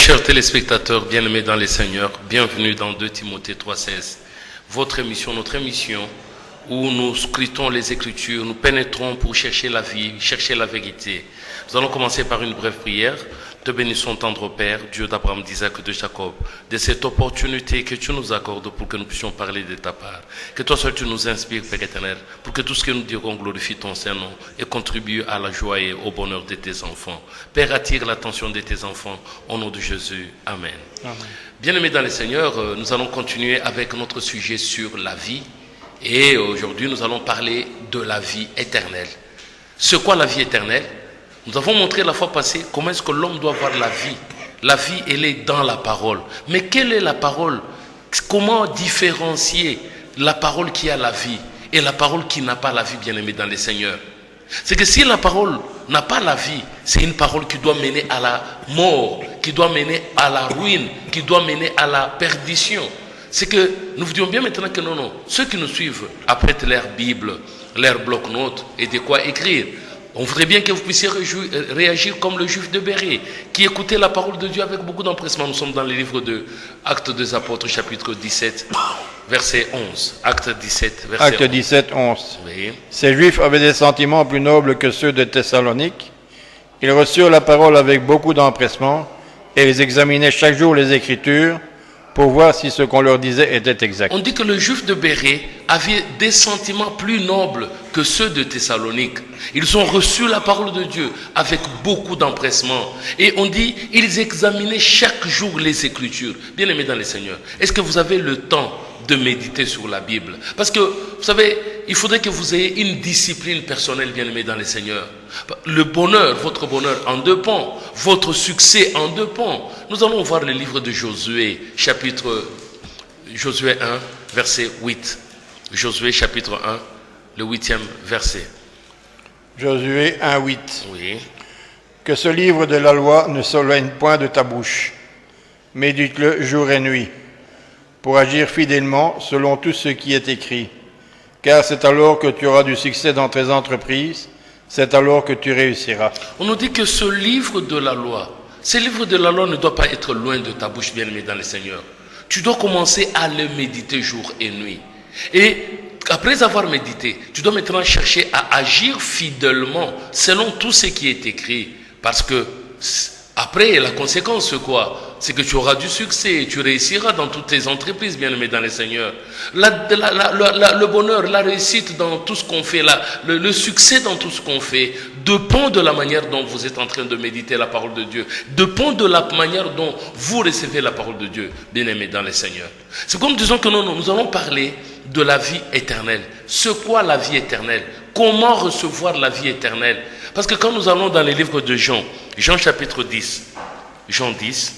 chers téléspectateurs, bien-aimés dans les Seigneurs, bienvenue dans 2 Timothée 3,16. Votre émission, notre émission, où nous scrutons les Écritures, nous pénétrons pour chercher la vie, chercher la vérité. Nous allons commencer par une brève prière. Te bénissons, tendre Père, Dieu d'Abraham, d'Isaac et de Jacob, de cette opportunité que tu nous accordes pour que nous puissions parler de ta part. Que toi seul tu nous inspires, Père éternel, pour que tout ce que nous dirons glorifie ton Saint-Nom et contribue à la joie et au bonheur de tes enfants. Père, attire l'attention de tes enfants, au nom de Jésus. Amen. Amen. Bien-aimés dans le Seigneur, nous allons continuer avec notre sujet sur la vie. Et aujourd'hui, nous allons parler de la vie éternelle. C'est quoi la vie éternelle? Nous avons montré la fois passée comment est-ce que l'homme doit voir la vie. La vie, elle est dans la parole. Mais quelle est la parole? Comment différencier la parole qui a la vie et la parole qui n'a pas la vie, bien-aimé dans le Seigneur? C'est que si la parole n'a pas la vie, c'est une parole qui doit mener à la mort, qui doit mener à la ruine, qui doit mener à la perdition. C'est que nous vous disons bien maintenant que non, ceux qui nous suivent apprêtent leur Bible, leur bloc-notes et de quoi écrire. On voudrait bien que vous puissiez réagir comme le juif de Bérée, qui écoutait la parole de Dieu avec beaucoup d'empressement. Nous sommes dans le livre de Actes des Apôtres, chapitre 17, verset 11. Acte 17, verset 11. Acte 17, 11. Oui. Ces Juifs avaient des sentiments plus nobles que ceux de Thessalonique. Ils reçurent la parole avec beaucoup d'empressement et ils examinaient chaque jour les Écritures pour voir si ce qu'on leur disait était exact. On dit que le juif de Bérée avait des sentiments plus nobles que ceux de Thessalonique. Ils ont reçu la parole de Dieu avec beaucoup d'empressement. Et on dit, ils examinaient chaque jour les Écritures. Bien-aimés dans le Seigneur, est-ce que vous avez le temps de méditer sur la Bible? Parce que, vous savez, il faudrait que vous ayez une discipline personnelle, bien-aimés dans le Seigneur. Le bonheur, votre bonheur en dépend. Votre succès en dépend. Nous allons voir le livre de Josué, Josué 1, verset 8. Josué, chapitre 1, le 8e verset. Josué 1, 8. Oui. Que ce livre de la loi ne s'éloigne point de ta bouche. Médite-le jour et nuit, pour agir fidèlement selon tout ce qui est écrit. Car c'est alors que tu auras du succès dans tes entreprises, c'est alors que tu réussiras. On nous dit que ce livre de la loi, ce livre de la loi ne doit pas être loin de ta bouche, bien-aimé dans le Seigneur. Tu dois commencer à le méditer jour et nuit. Et après avoir médité, tu dois maintenant chercher à agir fidèlement selon tout ce qui est écrit. Parce que après, la conséquence, c'est quoi? C'est que tu auras du succès, tu réussiras dans toutes tes entreprises, bien-aimés dans le Seigneur. Le bonheur, la réussite dans tout ce qu'on fait, le succès dans tout ce qu'on fait, dépend de la manière dont vous êtes en train de méditer la parole de Dieu, dépend de la manière dont vous recevez la parole de Dieu, bien-aimés dans le Seigneur. C'est comme disons que nous allons parler de la vie éternelle. C'est quoi la vie éternelle? Comment recevoir la vie éternelle? Parce que quand nous allons dans les livres de Jean, Jean chapitre 10, Jean 10,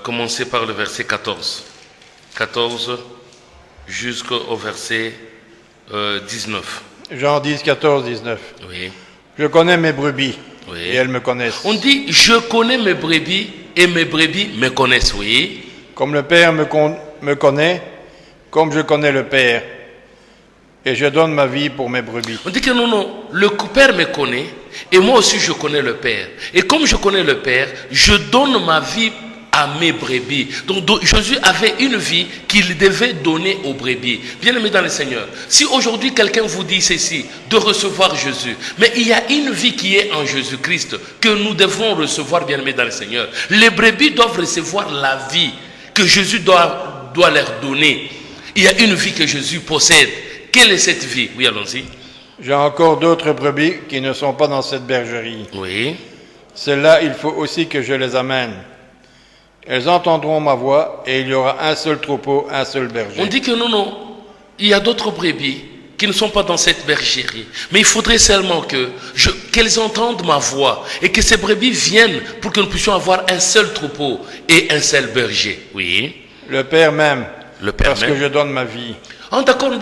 commencez par le verset 14. 14 jusqu'au verset 19. Jean 10, 14, 19. Oui. Je connais mes brebis, oui, et elles me connaissent. On dit, je connais mes brebis et mes brebis me connaissent, oui. Comme le Père me connaît, comme je connais le Père, et je donne ma vie pour mes brebis. On dit que non, le Père me connaît, et moi aussi je connais le Père. Et comme je connais le Père, je donne ma vie à mes brebis. Donc Jésus avait une vie qu'il devait donner aux brebis. Bien-aimés dans le Seigneur, si aujourd'hui quelqu'un vous dit ceci, de recevoir Jésus, mais il y a une vie qui est en Jésus-Christ que nous devons recevoir, bien-aimés dans le Seigneur. Les brebis doivent recevoir la vie que Jésus doit leur donner. Il y a une vie que Jésus possède. Quelle est cette vie? Oui, allons-y. J'ai encore d'autres brebis qui ne sont pas dans cette bergerie. Oui. Celles-là, il faut aussi que je les amène. Elles entendront ma voix et il y aura un seul troupeau, un seul berger. On dit que non, il y a d'autres brebis qui ne sont pas dans cette bergerie. Mais il faudrait seulement qu'elles entendent ma voix et que ces brebis viennent pour que nous puissions avoir un seul troupeau et un seul berger. Oui. Le Père m'aime parce même. que je donne ma vie. Ah, d'accord,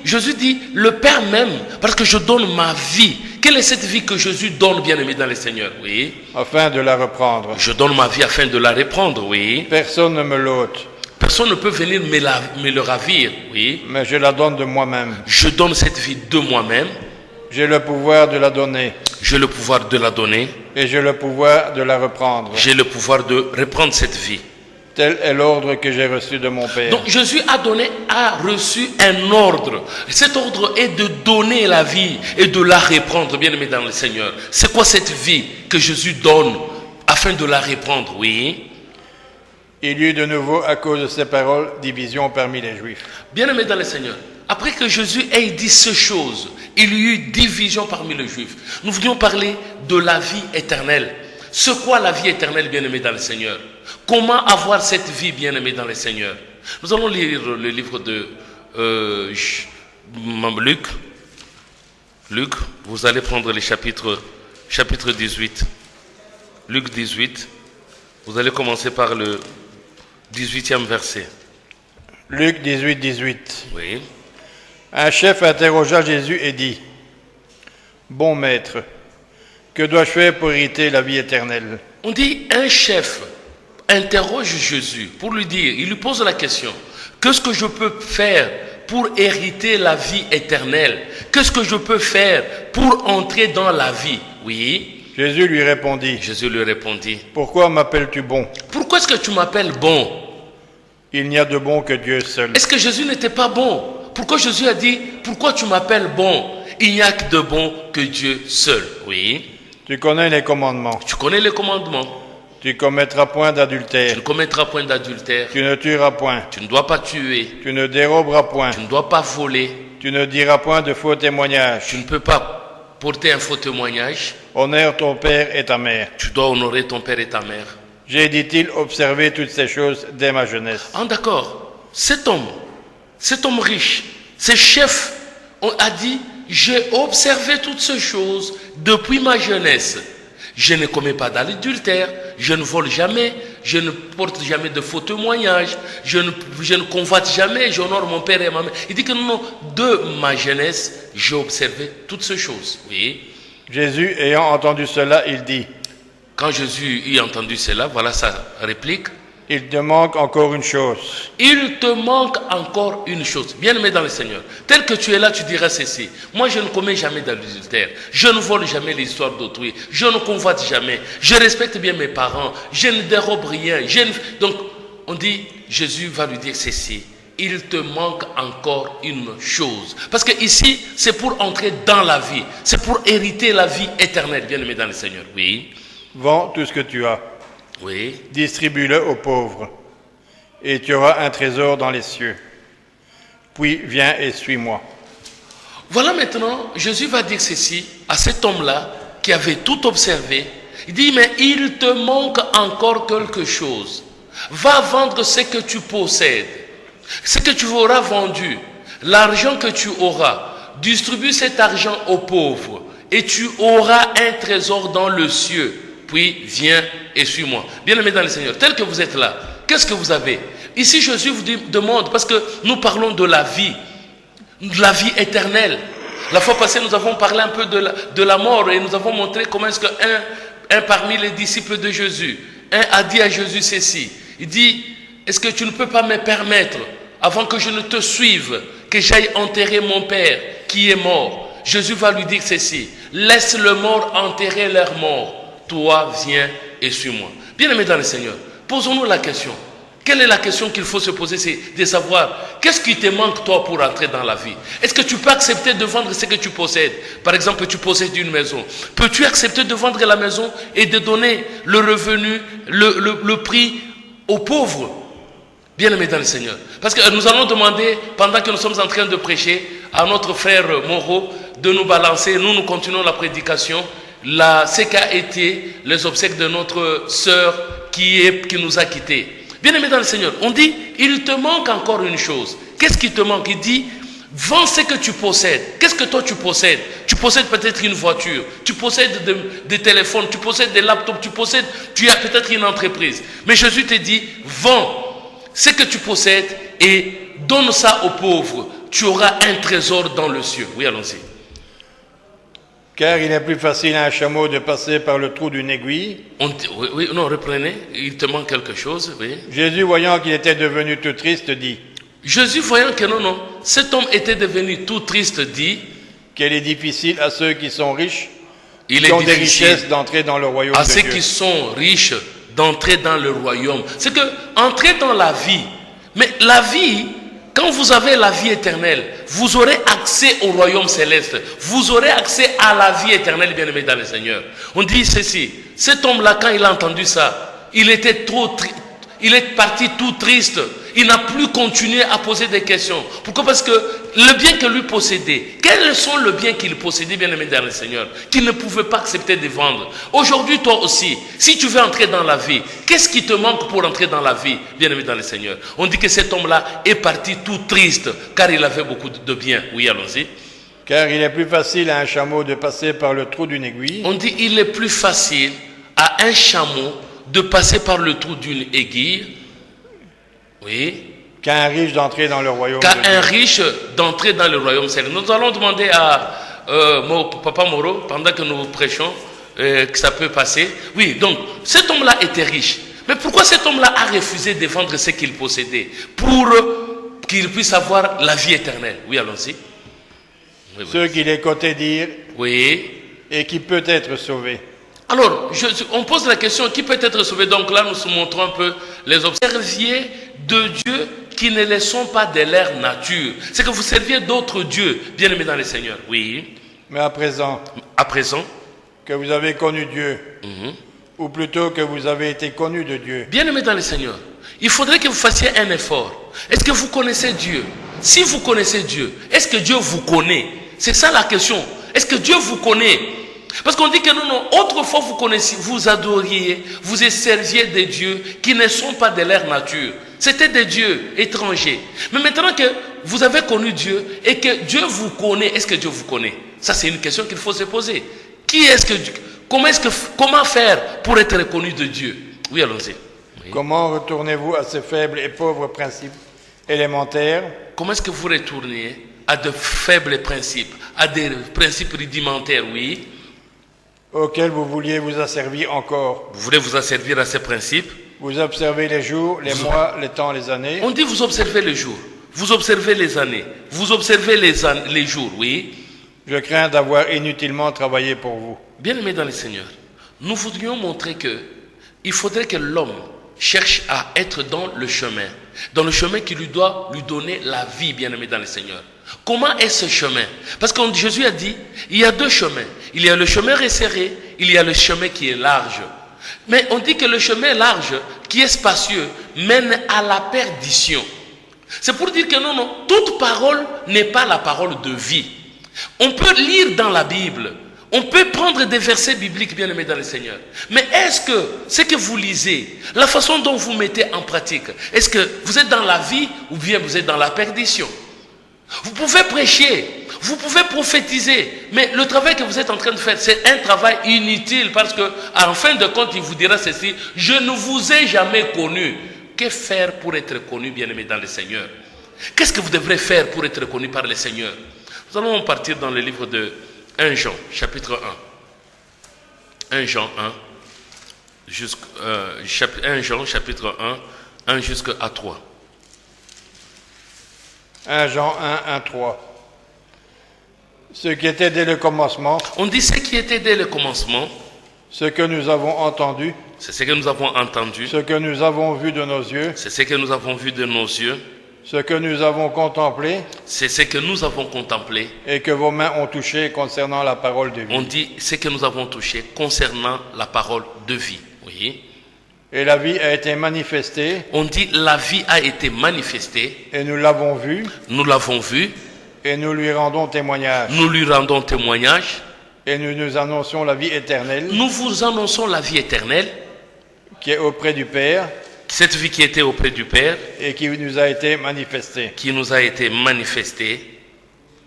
Jésus dit, le Père m'aime parce que je donne ma vie. Quelle est cette vie que Jésus donne, bien-aimé dans le Seigneur? Oui. Afin de la reprendre. Je donne ma vie afin de la reprendre, oui. Personne ne me l'ôte. Personne ne peut venir me le ravir, oui. Mais je la donne de moi-même. Je donne cette vie de moi-même. J'ai le pouvoir de la donner J'ai le pouvoir de la donner. et j'ai le pouvoir de la reprendre. J'ai le pouvoir de reprendre cette vie. Tel est l'ordre que j'ai reçu de mon Père. Donc Jésus a reçu un ordre. Cet ordre est de donner la vie et de la reprendre, bien aimé dans le Seigneur. C'est quoi cette vie que Jésus donne afin de la reprendre? Oui. Il y eut de nouveau, à cause de ces paroles, division parmi les Juifs. Bien aimé dans le Seigneur, après que Jésus ait dit ces choses, il y eut division parmi les Juifs. Nous voulions parler de la vie éternelle. C'est quoi la vie éternelle, bien aimé dans le Seigneur? Comment avoir cette vie, bien aimé dans le Seigneur? Nous allons lire le livre de Luc. Luc, vous allez prendre le chapitre 18. Luc 18. Vous allez commencer par le 18e verset. Luc 18, 18. Oui. Un chef interrogea Jésus et dit, « Bon maître, que dois-je faire pour hériter la vie éternelle ?» On dit un chef interroge Jésus pour lui dire, il lui pose la question, qu'est-ce que je peux faire pour hériter la vie éternelle? Qu'est-ce que je peux faire pour entrer dans la vie? Oui. Jésus lui répondit, Jésus lui répondit, « Pourquoi m'appelles-tu bon? pourquoi est-ce que tu m'appelles bon? Il n'y a de bon que Dieu seul. Est-ce que Jésus n'était pas bon? Pourquoi Jésus a dit, pourquoi tu m'appelles bon? Il n'y a que de bon que Dieu seul. Oui. Tu connais les commandements. Tu connais les commandements. Tu commettras point Tu d'adultère. ne commettras point d'adultère. Tu ne tueras point. Tu ne dois pas tuer. Tu ne déroberas point. Tu ne dois pas voler. Tu ne diras point de faux témoignages. Tu ne peux pas porter un faux témoignage. Honore ton père et ta mère. Tu dois honorer ton père et ta mère. J'ai, dit-il, observé toutes ces choses dès ma jeunesse. Ah, d'accord. Cet homme riche, ce chef, on a dit, j'ai observé toutes ces choses depuis ma jeunesse. Je ne commets pas d'adultère, je ne vole jamais, je ne porte jamais de faux témoignages, je ne convoite jamais, j'honore mon père et ma mère. Il dit que non, de ma jeunesse, j'ai observé toutes ces choses. Oui. Jésus, ayant entendu cela, il dit, Quand Jésus eut entendu cela, voilà sa réplique. il te manque encore une chose. Il te manque encore une chose. Bien-aimé dans le Seigneur, tel que tu es là, tu diras ceci. Moi, je ne commets jamais d'adultère. Je ne vole jamais l'histoire d'autrui. Je ne convoite jamais. Je respecte bien mes parents. Je ne dérobe rien. Donc, on dit, Jésus va lui dire ceci. Il te manque encore une chose. Parce que ici, c'est pour entrer dans la vie. C'est pour hériter la vie éternelle. Bien-aimé dans le Seigneur. Oui. Vends tout ce que tu as. Oui. Distribue-le aux pauvres, et tu auras un trésor dans les cieux. Puis viens et suis-moi. Voilà maintenant, Jésus va dire ceci à cet homme-là qui avait tout observé. Il dit, mais il te manque encore quelque chose. Va vendre ce que tu possèdes, ce que tu auras vendu, l'argent que tu auras. Distribue cet argent aux pauvres et tu auras un trésor dans le cieux. Puis viens et suis-moi. Bien-aimés dans le Seigneur, tel que vous êtes là, qu'est-ce que vous avez? Ici, Jésus vous demande, parce que nous parlons de la vie éternelle. La fois passée, nous avons parlé un peu de la mort et nous avons montré comment est-ce qu'un parmi les disciples de Jésus, un a dit à Jésus ceci. Il dit, est-ce que tu ne peux pas me permettre, avant que je ne te suive, que j'aille enterrer mon père qui est mort? Jésus va lui dire ceci, laisse le mort enterrer leur mort. Toi, viens et suis-moi. Bien-aimés dans le Seigneur, posons-nous la question. Quelle est la question qu'il faut se poser? C'est de savoir, qu'est-ce qui te manque toi pour entrer dans la vie? Est-ce que tu peux accepter de vendre ce que tu possèdes? Par exemple, tu possèdes une maison. Peux-tu accepter de vendre la maison et de donner le revenu, le prix aux pauvres? Bien-aimés dans le Seigneur. Parce que nous allons demander, pendant que nous sommes en train de prêcher, à notre frère Moreau de nous balancer. Nous continuons la prédication. Ce qu'a été les obsèques de notre sœur qui nous a quittés. Bien-aimé dans le Seigneur, on dit, il te manque encore une chose. Qu'est-ce qui te manque? Il dit, vends ce que tu possèdes. Qu'est-ce que toi tu possèdes? Tu possèdes peut-être une voiture, tu possèdes des téléphones, tu possèdes des laptops, tu as peut-être une entreprise. Mais Jésus te dit, vends ce que tu possèdes et donne ça aux pauvres. Tu auras un trésor dans le ciel. Oui, allons-y. Car il est plus facile à un chameau de passer par le trou d'une aiguille. Oui, non, reprenez. Il te manque quelque chose, oui. Jésus, voyant qu'il était devenu tout triste, dit, Jésus, voyant que non, cet homme était devenu tout triste, dit, qu'il est difficile à ceux qui sont riches, Il qui est ont des difficile richesses, d'entrer dans le royaume à de ceux Dieu. qui sont riches d'entrer dans le royaume. C'est que entrer dans la vie, mais la vie, quand vous avez la vie éternelle, vous aurez accès au royaume céleste. Vous aurez accès à la vie éternelle, bien-aimés dans le Seigneur. On dit ceci, cet homme-là, quand il a entendu ça, il était il est parti tout triste. Il n'a plus continué à poser des questions. Pourquoi? Parce que le bien que lui possédait, quels sont les biens qu'il possédait, bien-aimé dans le Seigneur, qu'il ne pouvait pas accepter de vendre? Aujourd'hui, toi aussi, si tu veux entrer dans la vie, qu'est-ce qui te manque pour entrer dans la vie, bien-aimé dans le Seigneur? On dit que cet homme-là est parti tout triste, car il avait beaucoup de biens. Oui, allons-y. Car il est plus facile à un chameau de passer par le trou d'une aiguille On dit il est plus facile à un chameau de passer par le trou d'une aiguille, oui, qu'à un riche d'entrer dans le royaume qu'à de Dieu. un riche d'entrer dans le royaume céleste. Nous allons demander à Papa Moreau, pendant que nous prêchons, que ça peut passer. Oui, donc cet homme-là était riche. Mais pourquoi cet homme-là a refusé de vendre ce qu'il possédait? Pour qu'il puisse avoir la vie éternelle. Oui, allons-y. Oui, Ceux qui l'écoutaient dire oui. et qui peut être sauvé. Alors, on pose la question, qui peut être sauvé? Donc là, nous montrons un peu les observiers de Dieu qui ne les sont pas de leur nature. C'est que vous serviez d'autres dieux, bien aimés dans le Seigneur. Oui. Mais à présent À présent, que vous avez connu Dieu, ou plutôt que vous avez été connu de Dieu, bien aimés dans le Seigneur, il faudrait que vous fassiez un effort. Est-ce que vous connaissez Dieu? Si vous connaissez Dieu, est-ce que Dieu vous connaît? C'est ça la question. Est-ce que Dieu vous connaît? Parce qu'on dit que non, autrefois vous connaissiez, vous adoriez, vous serviez des dieux qui ne sont pas de leur nature. C'était des dieux étrangers. Mais maintenant que vous avez connu Dieu et que Dieu vous connaît, est-ce que Dieu vous connaît? Ça, c'est une question qu'il faut se poser. Comment faire pour être reconnu de Dieu? Oui, allons-y. Oui. comment retournez-vous à ces faibles et pauvres principes élémentaires Comment est-ce que vous retournez à de faibles principes, à des principes rudimentaires, oui? auxquels vous vouliez vous asservir encore? Vous voulez vous asservir à ces principes? Vous observez les jours, les mois, les temps, les années. On dit vous observez les jours, vous observez les années, vous observez les jours, oui. Je crains d'avoir inutilement travaillé pour vous. Bien-aimés dans le Seigneur, nous voudrions montrer que il faudrait que l'homme cherche à être dans le chemin qui lui doit lui donner la vie, bien-aimé dans le Seigneur. Comment est ce chemin? Parce que Jésus a dit, il y a deux chemins. Il y a le chemin resserré, il y a le chemin qui est large. Mais on dit que le chemin large, qui est spacieux, mène à la perdition. C'est pour dire que non, toute parole n'est pas la parole de vie. On peut lire dans la Bible, on peut prendre des versets bibliques, bien aimés dans le Seigneur. Mais est-ce que ce que vous lisez, la façon dont vous mettez en pratique, est-ce que vous êtes dans la vie ou bien vous êtes dans la perdition? Vous pouvez prêcher, vous pouvez prophétiser, mais le travail que vous êtes en train de faire, c'est un travail inutile parce que, en fin de compte, il vous dira ceci: je ne vous ai jamais connu. Que faire pour être connu, bien-aimé dans le Seigneur? Qu'est-ce que vous devrez faire pour être connu par le Seigneur? Nous allons partir dans le livre de 1 Jean, chapitre 1. 1 Jean 1, 1 Jean, chapitre 1, 1 jusqu'à 3. 1 Jean 1, 1, 3. Ce qui était dès le commencement, On dit ce qui était dès le commencement, ce que nous avons entendu, c'est ce que nous avons entendu, ce que nous avons vu de nos yeux, c'est ce que nous avons vu de nos yeux, ce que nous avons contemplé c'est ce que nous avons contemplé. et que vos mains ont touché concernant la parole de On vie. dit ce que nous avons touché concernant la parole de vie. Oui. Et la vie a été manifestée On dit la vie a été manifestée, et nous l'avons vue nous l'avons vue, et nous lui rendons témoignage. nous lui rendons témoignage, Et nous nous annonçons la vie éternelle nous vous annonçons la vie éternelle, qui est auprès du Père cette vie qui était auprès du Père, et qui nous a été manifestée. qui nous a été manifestée.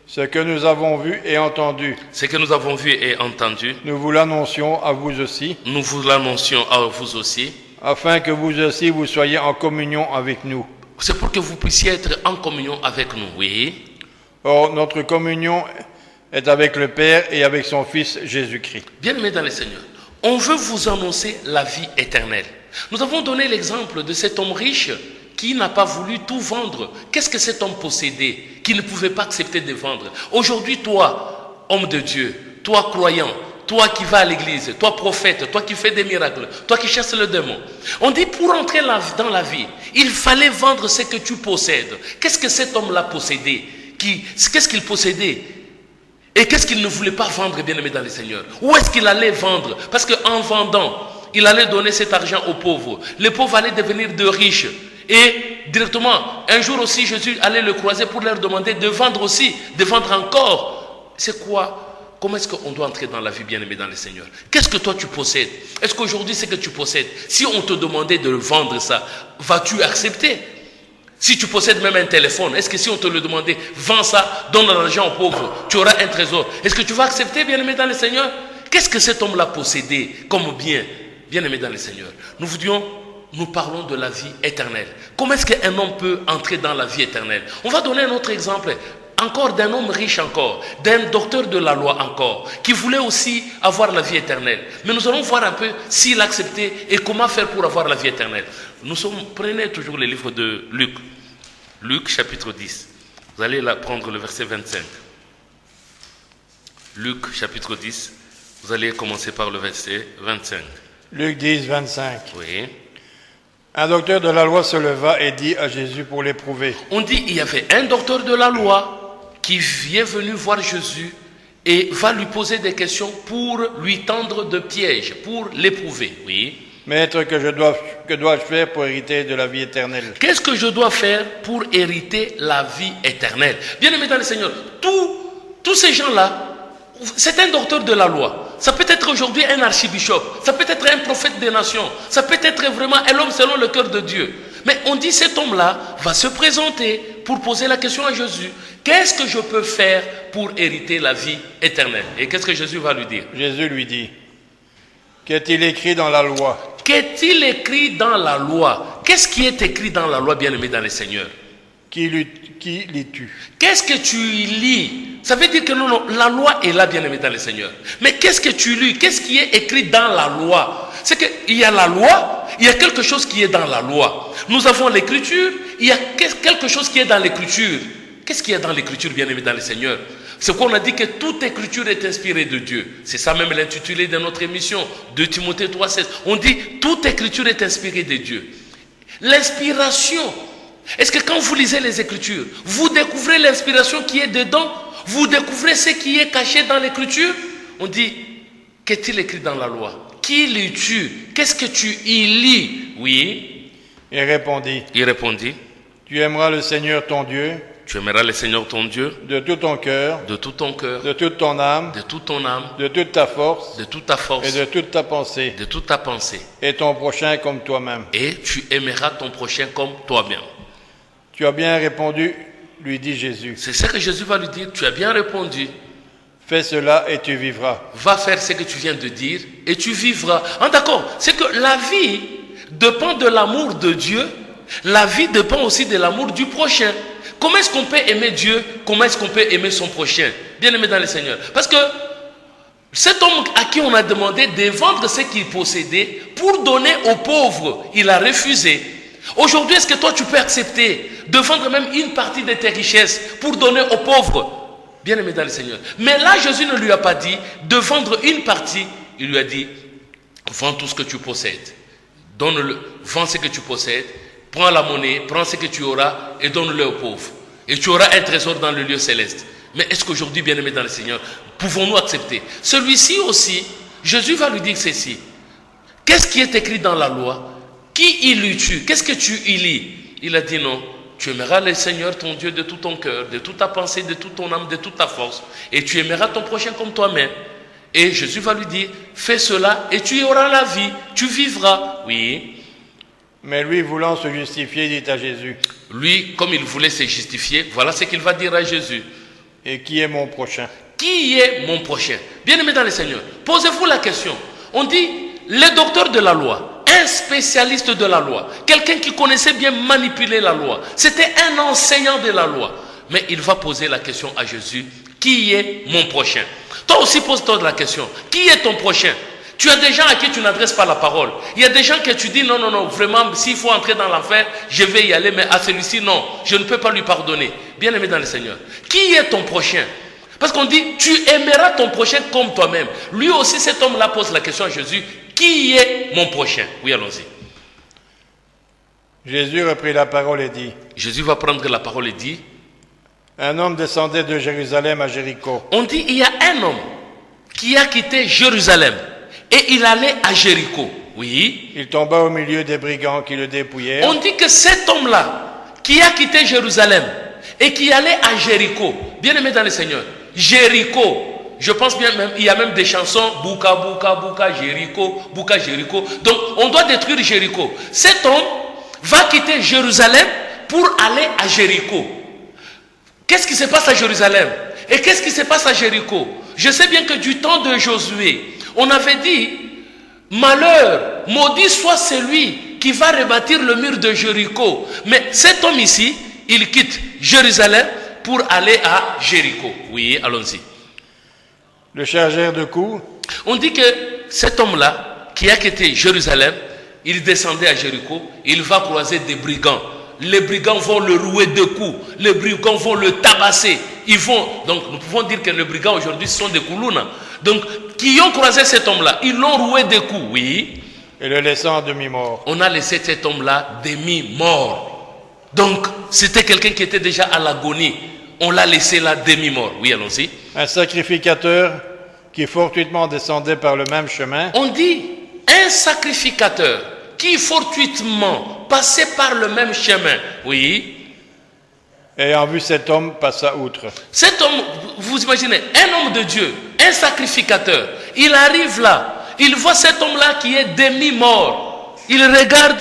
Ce que nous avons vu et entendu, Ce que nous avons vu et entendu, nous vous l'annoncions à vous aussi, nous vous l'annoncions à vous aussi. afin que vous aussi vous soyez en communion avec nous. C'est pour que vous puissiez être en communion avec nous, oui. Or, notre communion est avec le Père et avec son Fils Jésus-Christ. Bien-aimés dans le Seigneur, on veut vous annoncer la vie éternelle. Nous avons donné l'exemple de cet homme riche qui n'a pas voulu tout vendre. Qu'est-ce que cet homme possédait, qui ne pouvait pas accepter de vendre? Aujourd'hui, toi, homme de Dieu, toi croyant, toi qui vas à l'église, toi prophète, toi qui fais des miracles, toi qui chasses le démon. On dit pour entrer dans la vie, il fallait vendre ce que tu possèdes. Qu'est-ce que cet homme-là possédait? Qu'est-ce qu'il possédait? Et qu'est-ce qu'il ne voulait pas vendre, bien-aimé dans le Seigneur? Où est-ce qu'il allait vendre? Parce qu'en vendant, il allait donner cet argent aux pauvres. Les pauvres allaient devenir de riches. Et directement, un jour aussi, Jésus allait le croiser pour leur demander de vendre aussi, de vendre encore. C'est quoi? Comment est-ce qu'on doit entrer dans la vie, bien-aimé dans le Seigneur? Qu'est-ce que toi tu possèdes? Est-ce qu'aujourd'hui, c'est que tu possèdes? Si on te demandait de vendre ça, vas-tu accepter? Si tu possèdes même un téléphone, est-ce que si on te le demandait, vends ça, donne l'argent aux pauvres, tu auras un trésor. Est-ce que tu vas accepter, bien-aimé dans le Seigneur? Qu'est-ce que cet homme-là possédait comme bien, bien-aimé dans le Seigneur? Nous parlons de la vie éternelle. Comment est-ce qu'un homme peut entrer dans la vie éternelle? On va donner un autre exemple. Encore d'un homme riche encore, d'un docteur de la loi encore, qui voulait aussi avoir la vie éternelle. Mais nous allons voir un peu s'il acceptait et comment faire pour avoir la vie éternelle. Prenez toujours le livre de Luc. Luc chapitre 10. Vous allez là prendre le verset 25. Luc chapitre 10. Vous allez commencer par le verset 25. Luc 10, 25. Oui. Un docteur de la loi se leva et dit à Jésus pour l'éprouver. On dit il y avait un docteur de la loi qui est venu voir Jésus et va lui poser des questions pour lui tendre de pièges, pour l'éprouver. Oui. Maître, que dois-je faire pour hériter de la vie éternelle? Qu'est-ce que je dois faire pour hériter la vie éternelle? Bien-aimé dans le Seigneur, tous ces gens-là, c'est un docteur de la loi. Ça peut être aujourd'hui un archibishop, ça peut être un prophète des nations, ça peut être vraiment un homme selon le cœur de Dieu. Mais on dit cet homme-là va se présenter pour poser la question à Jésus. Qu'est-ce que je peux faire pour hériter la vie éternelle? Et qu'est-ce que Jésus va lui dire? Jésus lui dit, qu'est-il écrit dans la loi? Qu'est-il écrit dans la loi? Qu'est-ce qui est écrit dans la loi, bien-aimé dans le Seigneur? Qui lis-tu? Qu'est-ce que tu lis? Ça veut dire que non, la loi est là, bien-aimé dans le Seigneur. Mais qu'est-ce que tu lis? Qu'est-ce qui est écrit dans la loi? C'est qu'il y a la loi, il y a quelque chose qui est dans la loi. Nous avons l'écriture, il y a quelque chose qui est dans l'écriture. Qu'est-ce qu'il y a dans l'écriture, bien-aimé dans le Seigneur? C'est qu'on a dit que toute écriture est inspirée de Dieu. C'est ça même l'intitulé de notre émission, 2 Timothée 3,16. On dit toute écriture est inspirée de Dieu. L'inspiration. Est-ce que quand vous lisez les écritures, vous découvrez l'inspiration qui est dedans? Vous découvrez ce qui est caché dans l'écriture? On dit, qu'est-il écrit dans la loi? Qui lis-tu? Qu'est-ce que tu y lis? Oui. Il répondit. Tu aimeras le Seigneur ton Dieu. Tu aimeras le Seigneur ton Dieu. De tout ton cœur. De tout ton cœur. De toute ton âme. De toute ton âme. De toute ta force. De toute ta force. Et de toute ta pensée. De toute ta pensée. Et ton prochain comme toi-même. Et tu aimeras ton prochain comme toi-même. Tu as bien répondu, lui dit Jésus. C'est ce que Jésus va lui dire. Tu as bien répondu. Fais cela et tu vivras. Va faire ce que tu viens de dire et tu vivras. Ah, d'accord. C'est que la vie dépend de l'amour de Dieu. La vie dépend aussi de l'amour du prochain. Comment est-ce qu'on peut aimer Dieu? Comment est-ce qu'on peut aimer son prochain? Bien aimé dans le Seigneur. Parce que cet homme à qui on a demandé de vendre ce qu'il possédait pour donner aux pauvres, il a refusé. Aujourd'hui, est-ce que toi tu peux accepter de vendre même une partie de tes richesses pour donner aux pauvres? Bien aimé dans le Seigneur. Mais là, Jésus ne lui a pas dit de vendre une partie. Il lui a dit, vends tout ce que tu possèdes. Donne-le, vends ce que tu possèdes. Prends la monnaie, prends ce que tu auras et donne-le aux pauvres. Et tu auras un trésor dans le lieu céleste. Mais est-ce qu'aujourd'hui, bien aimé dans le Seigneur, pouvons-nous accepter? Celui-ci aussi, Jésus va lui dire ceci. Qu'est-ce qui est écrit dans la loi? Qui y lis-tu? Qu'est-ce que tu y lis? Il a dit non. Tu aimeras le Seigneur ton Dieu de tout ton cœur, de toute ta pensée, de toute ton âme, de toute ta force. Et tu aimeras ton prochain comme toi-même. Et Jésus va lui dire, fais cela et tu y auras la vie, tu vivras. Oui. Mais lui, voulant se justifier, dit à Jésus. Lui, comme il voulait se justifier, voilà ce qu'il va dire à Jésus. Et qui est mon prochain? Qui est mon prochain? Bien-aimé dans le Seigneur, posez-vous la question. On dit, le docteur de la loi, un spécialiste de la loi, quelqu'un qui connaissait bien manipuler la loi, c'était un enseignant de la loi. Mais il va poser la question à Jésus, qui est mon prochain? Toi aussi pose-toi la question, qui est ton prochain? Tu as des gens à qui tu n'adresses pas la parole. Il y a des gens que tu dis non, vraiment, s'il faut entrer dans l'enfer, je vais y aller, mais à celui-ci, non, je ne peux pas lui pardonner. Bien-aimé dans le Seigneur, qui est ton prochain? Parce qu'on dit, tu aimeras ton prochain comme toi-même. Lui aussi, cet homme-là pose la question à Jésus, qui est mon prochain? Oui, allons-y. Jésus reprit la parole et dit, Jésus va prendre la parole et dit, un homme descendait de Jérusalem à Jéricho. on dit, il y a un homme qui a quitté Jérusalem et il allait à Jéricho. Oui. Il tomba au milieu des brigands qui le dépouillèrent. On dit que cet homme-là, qui a quitté Jérusalem et qui allait à Jéricho, bien aimé dans le Seigneur, Jéricho, je pense bien même, il y a même des chansons, Bouka, Bouka, Bouka, Jéricho, Bouka, Jéricho. Donc, on doit détruire Jéricho. Cet homme va quitter Jérusalem pour aller à Jéricho. Qu'est-ce qui se passe à Jérusalem? Et qu'est-ce qui se passe à Jéricho? Je sais bien que du temps de Josué, on avait dit, malheur, maudit soit celui qui va rebâtir le mur de Jéricho. Mais cet homme ici, il quitte Jérusalem pour aller à Jéricho. Oui, allons-y. Le chargèrent de coups. On dit que cet homme-là, qui a quitté Jérusalem, il descendait à Jéricho, il va croiser des brigands. Les brigands vont le rouer de coups, les brigands vont le tabasser. Ils vont, donc nous pouvons dire que les brigands aujourd'hui sont des koulouna. Donc, qui ont croisé cet homme-là, ils l'ont roué de coups, oui. Et le laissant à demi-mort. On a laissé cet homme-là demi-mort. Donc, c'était quelqu'un qui était déjà à l'agonie. On l'a laissé là demi-mort. Oui, allons-y. Un sacrificateur qui fortuitement descendait par le même chemin. On dit un sacrificateur qui fortuitement passait par le même chemin. Oui. Ayant vu cet homme, passa outre. Cet homme, vous imaginez, un homme de Dieu, un sacrificateur, il arrive là, il voit cet homme-là qui est demi-mort. Il regarde,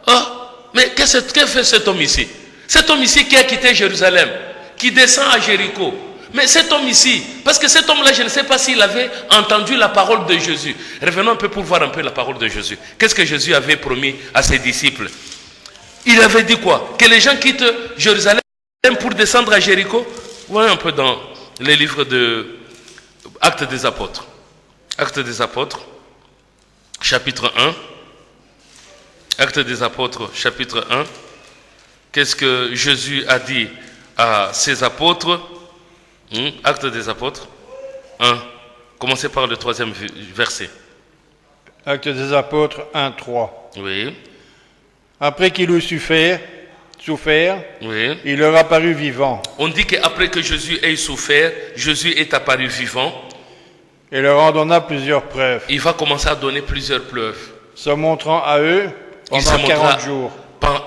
oh, mais qu'est-ce que fait cet homme ici? Cet homme ici qui a quitté Jérusalem, qui descend à Jéricho. Mais cet homme ici, parce que cet homme-là, je ne sais pas s'il avait entendu la parole de Jésus. Revenons un peu pour voir un peu la parole de Jésus. Qu'est-ce que Jésus avait promis à ses disciples? Il avait dit quoi? Que les gens quittent Jérusalem pour descendre à Jéricho. Voyez un peu dans les livres de Actes des Apôtres. Actes des Apôtres, chapitre 1. Actes des Apôtres, chapitre 1. Qu'est-ce que Jésus a dit à ses apôtres? Actes des Apôtres 1. Commencez par le 3e verset. Actes des Apôtres 1, 3. Oui. Après qu'il eut souffert, Oui. il leur apparut vivant. On dit qu'après que Jésus ait souffert, Jésus est apparu vivant. Et leur en donna plusieurs preuves. Il va commencer à donner plusieurs preuves. Se montrant à eux pendant 40 jours.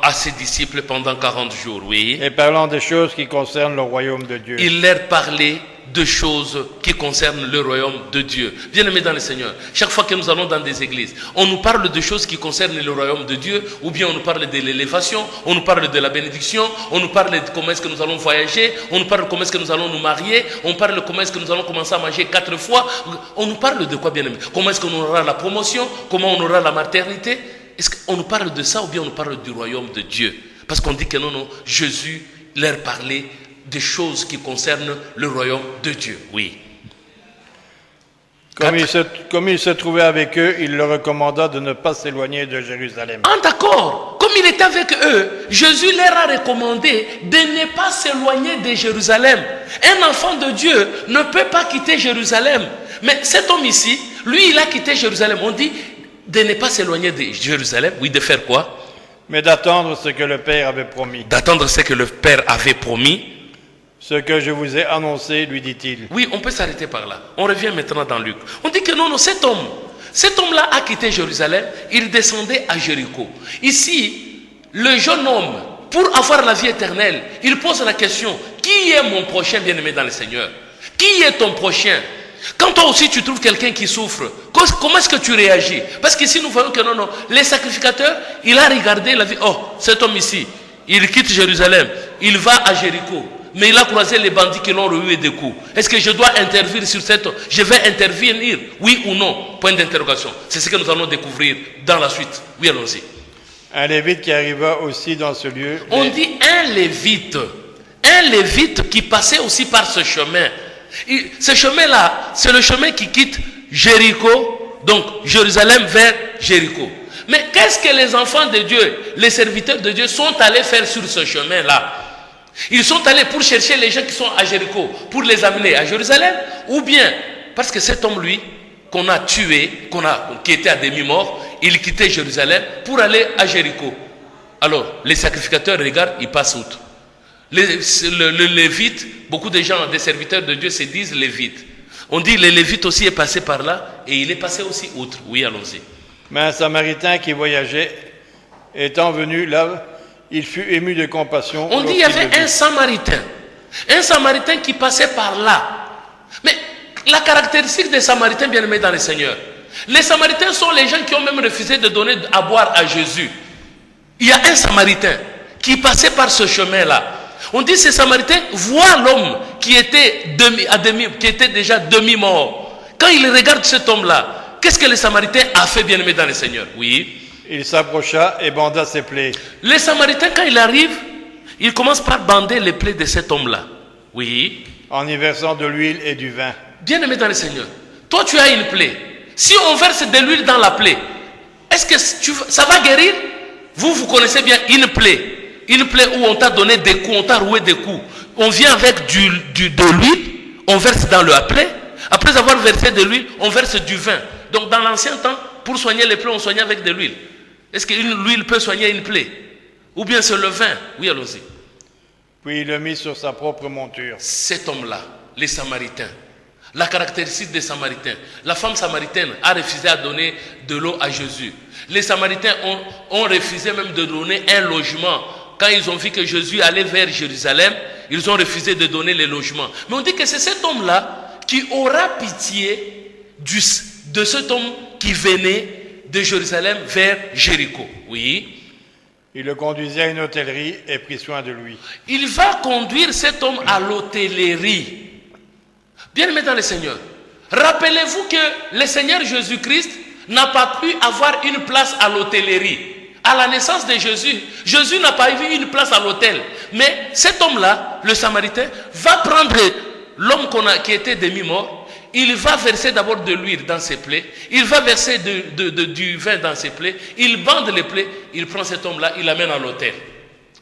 À ses disciples pendant 40 jours, oui. Et parlant des choses qui concernent le royaume de Dieu. Il leur parlait de choses qui concernent le royaume de Dieu. Bien-aimés dans le Seigneur, chaque fois que nous allons dans des églises, on nous parle de choses qui concernent le royaume de Dieu, ou bien on nous parle de l'élévation, on nous parle de la bénédiction, on nous parle de comment est-ce que nous allons voyager, on nous parle de comment est-ce que nous allons nous marier, on parle de comment est-ce que nous allons commencer à manger 4 fois. On nous parle de quoi, bien-aimés? Comment est-ce qu'on aura la promotion, comment on aura la maternité? Est-ce qu'on nous parle de ça ou bien on nous parle du royaume de Dieu? Parce qu'on dit que non, Jésus leur parlait des choses qui concernent le royaume de Dieu. Oui. Comme il se trouvait avec eux, il leur recommanda de ne pas s'éloigner de Jérusalem. Ah, d'accord. Comme il était avec eux, Jésus leur a recommandé de ne pas s'éloigner de Jérusalem. Un enfant de Dieu ne peut pas quitter Jérusalem. Mais cet homme ici, lui, il a quitté Jérusalem. On dit de ne pas s'éloigner de Jérusalem. Oui, de faire quoi? Mais d'attendre ce que le Père avait promis. D'attendre ce que le Père avait promis. Ce que je vous ai annoncé, lui dit-il. Oui, on peut s'arrêter par là. On revient maintenant dans Luc. On dit que non, cet homme-là a quitté Jérusalem, il descendait à Jéricho. Ici, le jeune homme, pour avoir la vie éternelle, il pose la question, qui est mon prochain bien-aimé dans le Seigneur? Qui est ton prochain? Quand toi aussi tu trouves quelqu'un qui souffre, comment est-ce que tu réagis? Parce qu'ici nous voyons que non, les sacrificateurs, il a regardé la vie. Oh, cet homme ici, il quitte Jérusalem, il va à Jéricho. Mais il a croisé les bandits qui l'ont remué des coups. Est-ce que je dois intervenir sur cette... Je vais intervenir, oui ou non? Point d'interrogation. C'est ce que nous allons découvrir dans la suite. Oui, allons-y. Un lévite qui arriva aussi dans ce lieu. On dit un lévite qui passait aussi par ce chemin. Ce chemin-là, c'est le chemin qui quitte Jéricho, donc Jérusalem vers Jéricho. Mais qu'est-ce que les enfants de Dieu, les serviteurs de Dieu sont allés faire sur ce chemin-là? Ils sont allés pour chercher les gens qui sont à Jéricho, pour les amener à Jérusalem, ou bien parce que cet homme, lui, qu'on a tué, qui était à demi-mort, il quittait Jérusalem pour aller à Jéricho. Alors, les sacrificateurs regardent, ils passent outre. Le Lévite, beaucoup de gens, des serviteurs de Dieu se disent Lévites. On dit le Lévite aussi est passé par là et il est passé aussi outre. Oui, allons-y. Mais un Samaritain qui voyageait, étant venu là, il fut ému de compassion. On dit qu'il y avait un Samaritain qui passait par là. Mais la caractéristique des Samaritains, bien aimés dans le Seigneur, les Samaritains sont les gens qui ont même refusé de donner à boire à Jésus. Il y a un Samaritain qui passait par ce chemin-là. On dit que ces Samaritains voient l'homme qui était déjà demi-mort. Quand il regarde cet homme-là, qu'est-ce que le Samaritain a fait, bien aimé dans le Seigneur? Oui. Il s'approcha et banda ses plaies. Les Samaritains, quand il arrive, il commence par bander les plaies de cet homme-là. Oui. En y versant de l'huile et du vin. Bien aimé dans le Seigneur, toi tu as une plaie. Si on verse de l'huile dans la plaie, est-ce que ça va guérir? Vous connaissez bien une plaie où on t'a donné des coups, on t'a roué des coups. On vient avec de l'huile, on verse dans la plaie. Après avoir versé de l'huile, on verse du vin. Donc dans l'ancien temps, pour soigner les plaies, on soignait avec de l'huile. Est-ce que l'huile peut soigner une plaie? Ou bien c'est le vin? Oui, allons-y. Puis il le mit sur sa propre monture. Cet homme-là, les Samaritains, la caractéristique des Samaritains, la femme samaritaine a refusé à donner de l'eau à Jésus. Les Samaritains ont refusé même de donner un logement. Quand ils ont vu que Jésus allait vers Jérusalem, ils ont refusé de donner les logements. Mais on dit que c'est cet homme-là qui aura pitié de cet homme qui venait de Jérusalem vers Jéricho. Oui. Il le conduisit à une hôtellerie et prit soin de lui. Il va conduire cet homme à l'hôtellerie. Bien aimé dans le Seigneur, rappelez-vous que le Seigneur Jésus-Christ n'a pas pu avoir une place à l'hôtellerie. À la naissance de Jésus, Jésus n'a pas eu une place à l'hôtel. Mais cet homme-là, le Samaritain, va prendre l'homme qui était demi-mort. Il va verser d'abord de l'huile dans ses plaies. Il va verser du vin dans ses plaies. Il bande les plaies. Il prend cet homme-là, il l'amène à l'hôtel.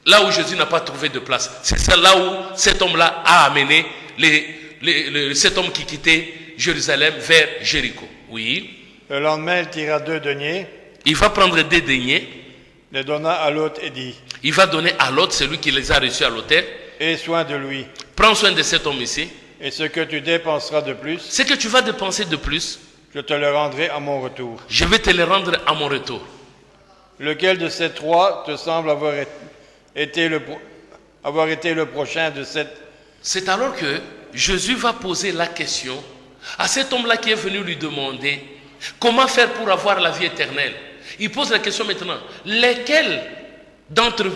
Là où Jésus n'a pas trouvé de place. C'est là où cet homme-là a amené cet homme qui quittait Jérusalem vers Jéricho. Oui. Le lendemain, il tira 2 deniers. Il va prendre 2 deniers. Les donna à l'hôte et dit. Il va donner à l'hôte, celui qui les a reçus à l'hôtel. Aie soin de lui. Prends soin de cet homme ici. Et ce que tu dépenseras de plus. Ce que tu vas dépenser de plus. Je te le rendrai à mon retour. Je vais te le rendre à mon retour. Lequel de ces 3 te semble avoir été le prochain de cette... C'est alors que Jésus va poser la question à cet homme-là qui est venu lui demander comment faire pour avoir la vie éternelle. Il pose la question maintenant, lesquels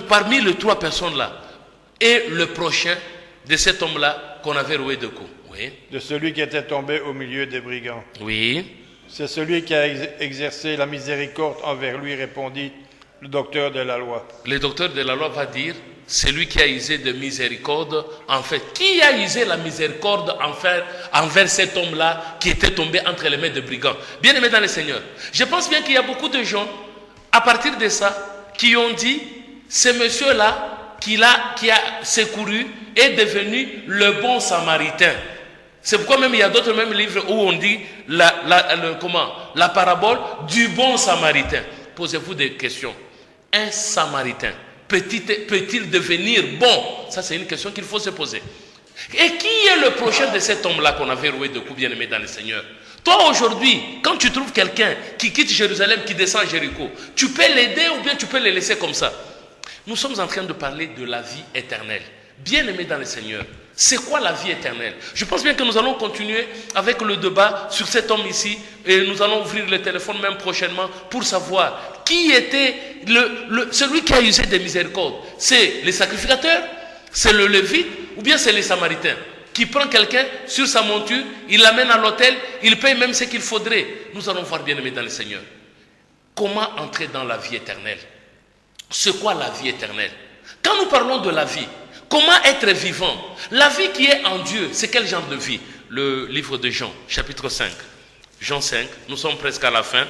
parmi les 3 personnes-là est le prochain de cet homme-là qu'on avait roué de coups? Oui. De celui qui était tombé au milieu des brigands. Oui. C'est celui qui a exercé la miséricorde envers lui, répondit le docteur de la loi. Le docteur de la loi va dire, celui qui a usé de miséricorde, en fait, qui a usé la miséricorde envers cet homme-là qui était tombé entre les mains de brigands? Bien aimé dans le Seigneur, je pense bien qu'il y a beaucoup de gens, à partir de ça, qui ont dit, ce monsieur-là, qui a secouru, est devenu le bon Samaritain. C'est pourquoi même il y a d'autres même livres où on dit la parabole du bon Samaritain. Posez-vous des questions. Un Samaritain peut-il devenir bon? Ça, c'est une question qu'il faut se poser. Et qui est le prochain de cet homme-là qu'on avait roué de coups, bien aimé dans le Seigneur? Toi, aujourd'hui, quand tu trouves quelqu'un qui quitte Jérusalem, qui descend à Jéricho, tu peux l'aider ou bien tu peux le laisser comme ça. Nous sommes en train de parler de la vie éternelle. Bien aimé dans le Seigneur, c'est quoi la vie éternelle? Je pense bien que nous allons continuer avec le débat sur cet homme ici et nous allons ouvrir le téléphone même prochainement pour savoir qui était celui qui a usé des miséricordes. C'est les sacrificateurs, c'est le Lévite ou bien c'est les Samaritains qui prend quelqu'un sur sa monture, il l'amène à l'hôtel, il paye même ce qu'il faudrait. Nous allons voir, bien aimé dans le Seigneur, comment entrer dans la vie éternelle. C'est quoi la vie éternelle? Quand nous parlons de la vie, comment être vivant? La vie qui est en Dieu, c'est quel genre de vie? Le livre de Jean, chapitre 5. Jean 5, nous sommes presque à la fin.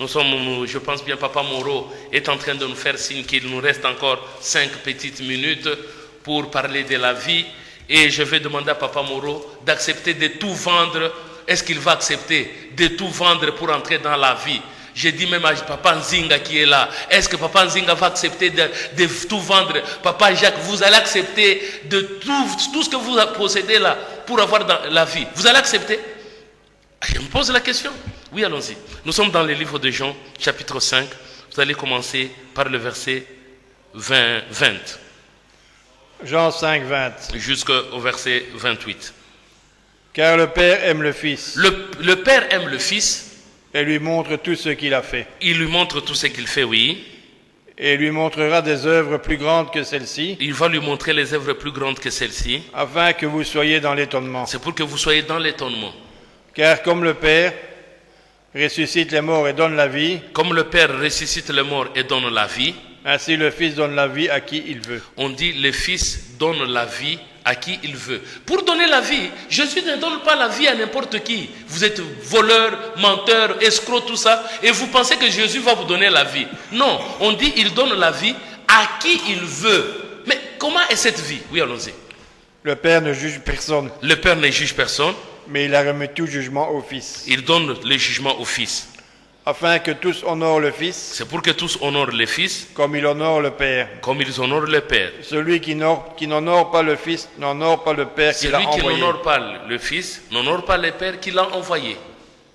Je pense bien, Papa Moreau est en train de nous faire signe qu'il nous reste encore 5 petites minutes pour parler de la vie. Et je vais demander à Papa Moreau d'accepter de tout vendre. Est-ce qu'il va accepter de tout vendre pour entrer dans la vie? J'ai dit même à Papa Nzinga qui est là, est-ce que Papa Nzinga va accepter de tout vendre? Papa Jacques, vous allez accepter de tout ce que vous possédez là pour avoir dans la vie? Vous allez accepter? Je me pose la question. Oui, allons-y. Nous sommes dans le livre de Jean, chapitre 5. Vous allez commencer par le verset 20. Jean 5, 20. Jusqu'au verset 28. Car le Père aime le Fils. Le Père aime le Fils. Et lui montre tout ce qu'il a fait. Il lui montre tout ce qu'il fait, oui. Et lui montrera des œuvres plus grandes que celles-ci. Il va lui montrer les œuvres plus grandes que celles-ci. Afin que vous soyez dans l'étonnement. C'est pour que vous soyez dans l'étonnement. Car comme le Père ressuscite les morts et donne la vie. Comme le Père ressuscite les morts et donne la vie. Ainsi le Fils donne la vie à qui il veut. On dit le Fils donne la vie à qui il veut. Pour donner la vie, Jésus ne donne pas la vie à n'importe qui. Vous êtes voleur, menteur, escroc, tout ça, et vous pensez que Jésus va vous donner la vie. Non, on dit il donne la vie à qui il veut. Mais comment est cette vie? Oui, allons-y. Le Père ne juge personne. Le Père ne juge personne. Mais il a remis tout jugement au Fils. Il donne le jugement au Fils. Afin que tous honorent le Fils. C'est pour que tous honorent le Fils. Comme il honore le Père. Comme ils honorent le Père. Celui qui n'honore pas le Fils n'honore pas le Père qui l'a envoyé. Celui qui n'honore pas le Fils n'honore pas le Père qui l'a envoyé.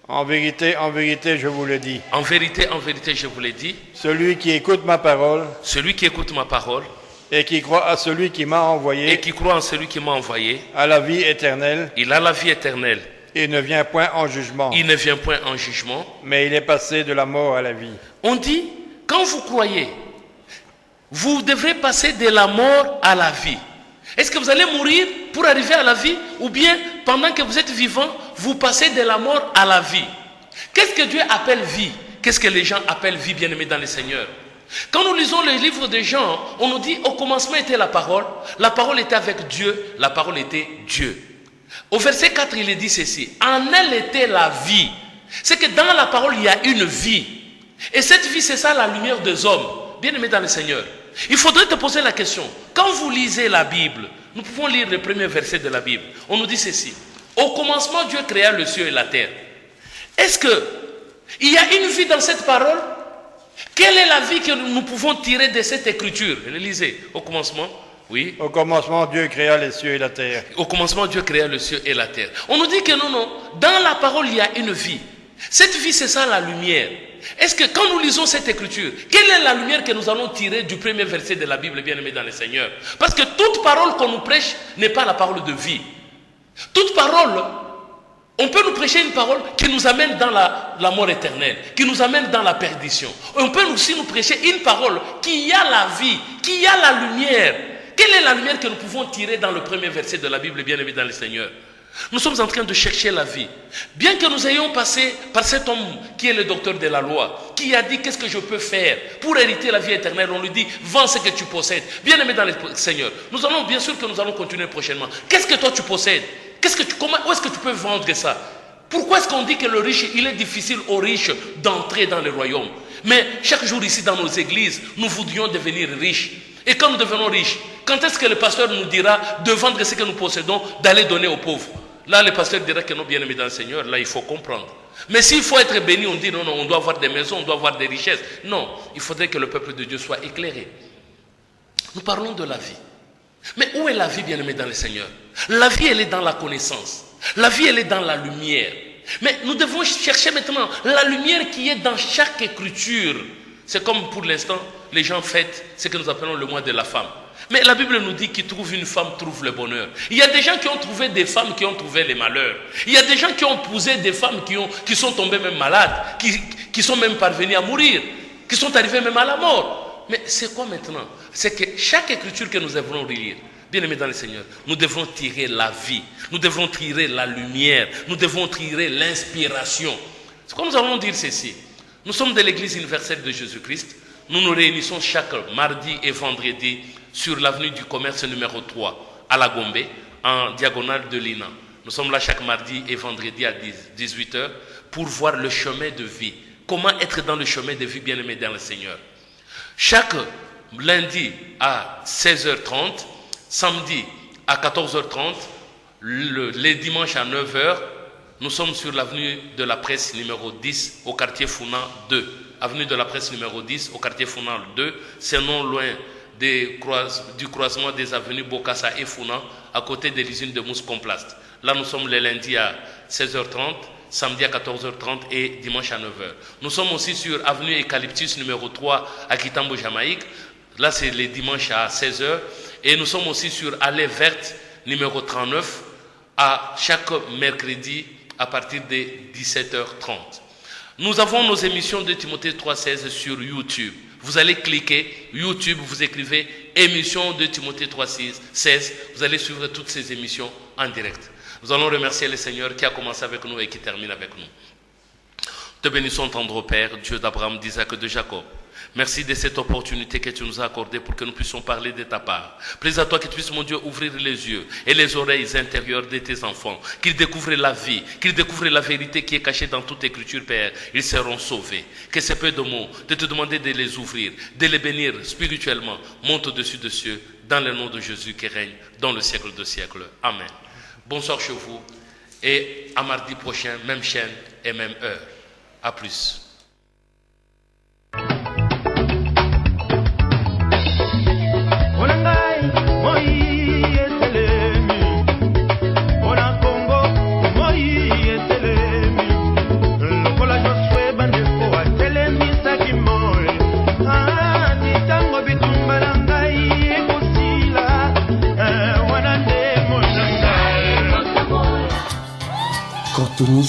En vérité, je vous le dis. En vérité, je vous le dis. Celui qui écoute ma parole. Celui qui écoute ma parole. Et qui croit à celui qui m'a envoyé. Et qui croit en celui qui m'a envoyé. A la vie éternelle. Il a la vie éternelle. Il ne vient point en jugement. Il ne vient point en jugement. Mais il est passé de la mort à la vie. On dit, quand vous croyez, vous devrez passer de la mort à la vie. Est-ce que vous allez mourir pour arriver à la vie? Ou bien, pendant que vous êtes vivant, vous passez de la mort à la vie? Qu'est-ce que Dieu appelle vie? Qu'est-ce que les gens appellent vie, bien-aimés dans le Seigneur? Quand nous lisons le livre de Jean, on nous dit, au commencement était la parole était avec Dieu, la parole était Dieu. Au verset 4, il est dit ceci, en elle était la vie. C'est que dans la parole, il y a une vie. Et cette vie, c'est ça la lumière des hommes. Bien-aimés dans le Seigneur, il faudrait te poser la question. Quand vous lisez la Bible, nous pouvons lire le premier verset de la Bible. On nous dit ceci, au commencement, Dieu créa le ciel et la terre. Est-ce qu'il y a une vie dans cette parole? Quelle est la vie que nous pouvons tirer de cette écriture? Lisez, au commencement. Oui. Au commencement, Dieu créa les cieux et la terre. Au commencement, Dieu créa le ciel et la terre. On nous dit que non. Dans la parole, il y a une vie. Cette vie, c'est ça la lumière. Est-ce que quand nous lisons cette écriture, quelle est la lumière que nous allons tirer du premier verset de la Bible, bien-aimé dans le Seigneur? Parce que toute parole qu'on nous prêche n'est pas la parole de vie. Toute parole, on peut nous prêcher une parole qui nous amène dans la mort éternelle, qui nous amène dans la perdition. On peut aussi nous prêcher une parole qui a la vie, qui a la lumière. Quelle est la lumière que nous pouvons tirer dans le premier verset de la Bible, bien-aimé dans le Seigneur? Nous sommes en train de chercher la vie. Bien que nous ayons passé par cet homme qui est le docteur de la loi, qui a dit qu'est-ce que je peux faire pour hériter la vie éternelle, on lui dit vends ce que tu possèdes. Bien-aimé dans le Seigneur, nous allons bien sûr que nous allons continuer prochainement. Qu'est-ce que toi tu possèdes? Où est-ce que tu peux vendre ça? Pourquoi est-ce qu'on dit que le riche, il est difficile aux riches d'entrer dans le royaume? Mais chaque jour ici dans nos églises, nous voudrions devenir riches. Et quand nous devenons riches, quand est-ce que le pasteur nous dira de vendre ce que nous possédons, d'aller donner aux pauvres? Là, le pasteur dira que non, bien-aimé dans le Seigneur, là, il faut comprendre. Mais s'il faut être béni, on dit non, on doit avoir des maisons, on doit avoir des richesses. Non, il faudrait que le peuple de Dieu soit éclairé. Nous parlons de la vie. Mais où est la vie, bien-aimé dans le Seigneur? La vie, elle est dans la connaissance. La vie, elle est dans la lumière. Mais nous devons chercher maintenant la lumière qui est dans chaque écriture. C'est comme pour l'instant, les gens fêtent ce que nous appelons le mois de la femme. Mais la Bible nous dit qui trouve une femme trouve le bonheur. Il y a des gens qui ont trouvé des femmes qui ont trouvé les malheurs. Il y a des gens qui ont épousé des femmes qui sont tombées même malades, qui sont même parvenues à mourir, qui sont arrivées même à la mort. Mais c'est quoi maintenant? C'est que chaque écriture que nous devons relire, bien-aimés dans le Seigneur, nous devons tirer la vie, nous devons tirer la lumière, nous devons tirer l'inspiration. C'est comme nous allons dire ceci. Nous sommes de l'église universelle de Jésus-Christ. Nous nous réunissons chaque mardi et vendredi sur l'avenue du commerce numéro 3 à la Gombe, en diagonale de l'INA. Nous sommes là chaque mardi et vendredi à 18h pour voir le chemin de vie. Comment être dans le chemin de vie, bien-aimé dans le Seigneur. Chaque lundi à 16h30 Samedi à 14h30, les dimanches à 9h, nous sommes sur l'avenue de la Presse numéro 10 au quartier Founan 2. Avenue de la Presse numéro 10 au quartier Founan 2, c'est non loin du croisement des avenues Bokassa et Founan, à côté de l'usine de mousse Complast. Là, nous sommes les lundis à 16h30, samedi à 14h30 et dimanche à 9h. Nous sommes aussi sur avenue Eucalyptus numéro 3 à Kitambo, Jamaïque. Là, c'est les dimanches à 16h. Et nous sommes aussi sur Allée Verte numéro 39 à chaque mercredi à partir de 17h30. Nous avons nos émissions de Timothée 3.16 sur YouTube. Vous allez cliquer YouTube, vous écrivez émission de Timothée 3.16, vous allez suivre toutes ces émissions en direct. Nous allons remercier le Seigneur qui a commencé avec nous et qui termine avec nous. Te bénissons, tendre Père, Dieu d'Abraham, d'Isaac et de Jacob. Merci de cette opportunité que tu nous as accordée pour que nous puissions parler de ta part. Plaise à toi que tu puisses, mon Dieu, ouvrir les yeux et les oreilles intérieures de tes enfants, qu'ils découvrent la vie, qu'ils découvrent la vérité qui est cachée dans toute écriture, Père. Ils seront sauvés. Que ces peu de mots, de te demander de les ouvrir, de les bénir spirituellement, monte au-dessus de cieux, dans le nom de Jésus qui règne dans le siècle de siècles. Amen. Bonsoir chez vous et à mardi prochain, même chaîne et même heure. À plus. Contenu